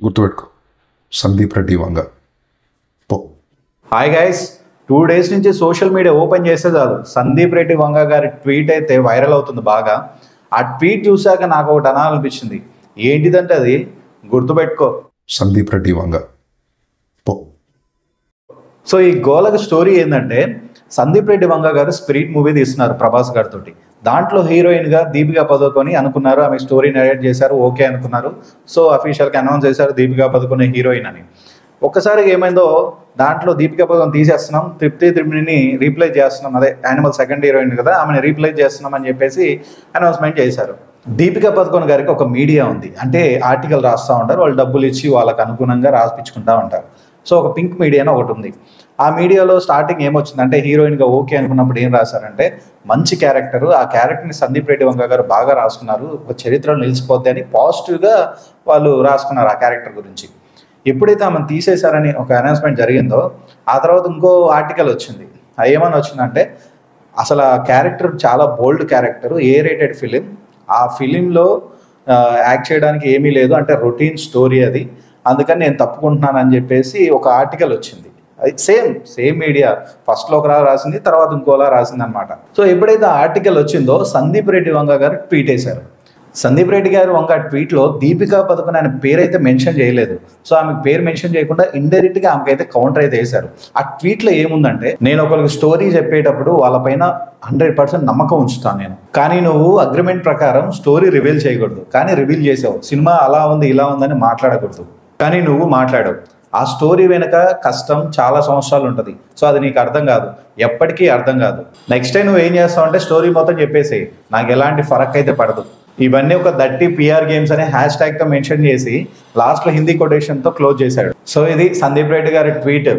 గుర్తుపెట్టుకో, సందీప్ రెడ్డి వంగ. పో. Hi guys, 2 days నుంచి సోషల్ మీడియా ఓపెన్ చేస్తే చాలు సందీప్ రెడ్డి వంగ గారి ట్వీట్ అయితే వైరల్ అవుతుంది బాగా. ఆ ట్వీట్ చూశాక నాకు ఒకటి అనాలనిపించింది. ఏంటిదంటే అది గుర్తుపెట్టుకో, సందీప్ రెడ్డి వంగ. పో. సో ఈ గోలక స్టోరీ ఏంటంటే, సందీప్ రెడ్డి వంగ గారు స్పిరిట్ మూవీ తీస్తున్నారు ప్రభాస్ గారితో. దాంట్లో హీరోయిన్గా దీపికా పదుకొని అనుకున్నారు. ఆమె స్టోరీ నరేట్ చేశారు, ఓకే అనుకున్నారు. సో అఫీషియల్గా అనౌన్స్ చేశారు దీపికా పదుకొనే హీరోయిన్ అని. ఒక్కసారిగా ఏమైందో, దాంట్లో దీపికా పదుకొని తీసేస్తున్నాం, తృప్తి త్రిమిని రీప్లేస్ చేస్తున్నాం, అదే యానిమల్ సెకండ్ హీరోయిన్ కదా, ఆమెను రీప్లేస్ చేస్తున్నాం అని చెప్పేసి అనౌన్స్మెంట్ చేశారు. దీపికా పదుకొని గారికి ఒక మీడియా ఉంది, అంటే ఆర్టికల్ రాస్తూ ఉంటారు, వాళ్ళు డబ్బులు ఇచ్చి వాళ్ళకు అనుగుణంగా రాసిపించుకుంటూ ఉంటారు. సో ఒక పింక్ మీడియా అని ఒకటి ఉంది. ఆ మీడియాలో స్టార్టింగ్ ఏమొచ్చిందంటే, హీరోయిన్గా ఓకే అనుకున్నప్పుడు ఏం రాశారంటే, మంచి క్యారెక్టర్, ఆ క్యారెక్టర్ని సందీప్ రెడ్డి వంగ గారు బాగా రాసుకున్నారు, ఒక చరిత్రలో నిలిచిపోద్ది అని పాజిటివ్గా వాళ్ళు రాసుకున్నారు ఆ క్యారెక్టర్ గురించి. ఎప్పుడైతే ఆమెను తీసేశారని ఒక అనౌన్స్మెంట్ జరిగిందో, ఆ తర్వాత ఇంకో ఆర్టికల్ వచ్చింది. ఏమని వచ్చిందంటే, అసలు ఆ క్యారెక్టర్ చాలా బోల్డ్ క్యారెక్టర్, ఏ రేటెడ్ ఫిలిం, ఆ ఫిలింలో యాక్ట్ చేయడానికి ఏమీ లేదు, అంటే రొటీన్ స్టోరీ అది, అందుకని నేను తప్పుకుంటున్నాను అని చెప్పేసి ఒక ఆర్టికల్ వచ్చింది. అది సేమ్ మీడియా ఫస్ట్లో ఒకలా రాసింది, తర్వాత ఇంకోలా రాసింది అనమాట. సో ఎప్పుడైతే ఆ ఆర్టికల్ వచ్చిందో, సందీప్ రెడ్డి వంగ గారు ట్వీట్ వేశారు. సందీప్ రెడ్డి గారు వంగ ట్వీట్లో దీపికా పదుకొని ఆయన పేరు అయితే మెన్షన్ చేయలేదు. సో ఆమె పేరు మెన్షన్ చేయకుండా ఇండైరెక్ట్గా ఆమెకైతే కౌంటర్ అయితే వేశారు. ఆ ట్వీట్లో ఏముందంటే, నేను ఒకరికి స్టోరీ చెప్పేటప్పుడు వాళ్ళపైన 100% నమ్మకం ఉంచుతాను నేను, కానీ నువ్వు అగ్రిమెంట్ ప్రకారం స్టోరీ రివీల్ చేయకూడదు, కానీ రివీల్ చేసావు. సినిమా అలా ఉంది ఇలా ఉందని మాట్లాడకూడదు, కానీ నువ్వు మాట్లాడావు. ఆ స్టోరీ వెనుక కష్టం చాలా సంవత్సరాలు ఉంటుంది. సో అది నీకు అర్థం కాదు, ఎప్పటికీ అర్థం కాదు. నెక్స్ట్ టైం నువ్వు ఏం చేస్తావు అంటే, స్టోరీ మొత్తం చెప్పేసేయి, నాకు ఎలాంటి ఫరక్ అయితే పడదు. ఇవన్నీ ఒక దట్టి పిఆర్ గేమ్స్ అనే #తో మెన్షన్ చేసి లాస్ట్లో హిందీ కొటేషన్తో క్లోజ్ చేశాడు. సో ఇది సందీప్ రెడ్డి గారి ట్వీట్.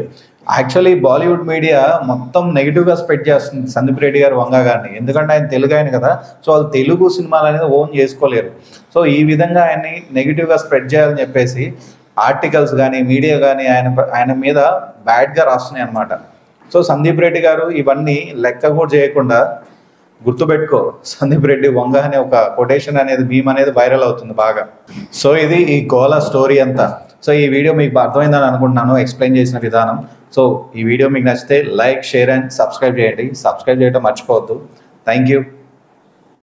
యాక్చువల్లీ బాలీవుడ్ మీడియా మొత్తం నెగిటివ్గా స్ప్రెడ్ చేస్తుంది సందీప్ రెడ్డి గారు వంగ గారిని, ఎందుకంటే ఆయన తెలుగు ఆయన కదా. సో వాళ్ళు తెలుగు సినిమాలు అనేది ఓన్ చేసుకోలేరు. సో ఈ విధంగా ఆయన్ని నెగిటివ్గా స్ప్రెడ్ చేయాలని చెప్పేసి ఆర్టికల్స్ కానీ మీడియా కానీ ఆయన మీద బ్యాడ్గా రాస్తున్నాయి అన్నమాట. సో సందీప్ రెడ్డి గారు ఇవన్నీ లెక్క కూడా చేయకుండా, గుర్తుపెట్టుకో, సందీప్ రెడ్డి వంగ అనే ఒక కొటేషన్ అనేది, మీమ్ అనేది వైరల్ అవుతుంది బాగా. సో ఇది ఈ గోలా స్టోరీ అంతా. సో ఈ వీడియో మీకు అర్థమైందని అనుకుంటున్నాను, ఎక్స్ప్లెయిన్ చేసిన విధానం. సో ఈ వీడియో మీకు నచ్చితే లైక్, షేర్ అండ్ సబ్స్క్రైబ్ చేయండి. సబ్స్క్రైబ్ చేయడం మర్చిపోవద్దు. Thank you.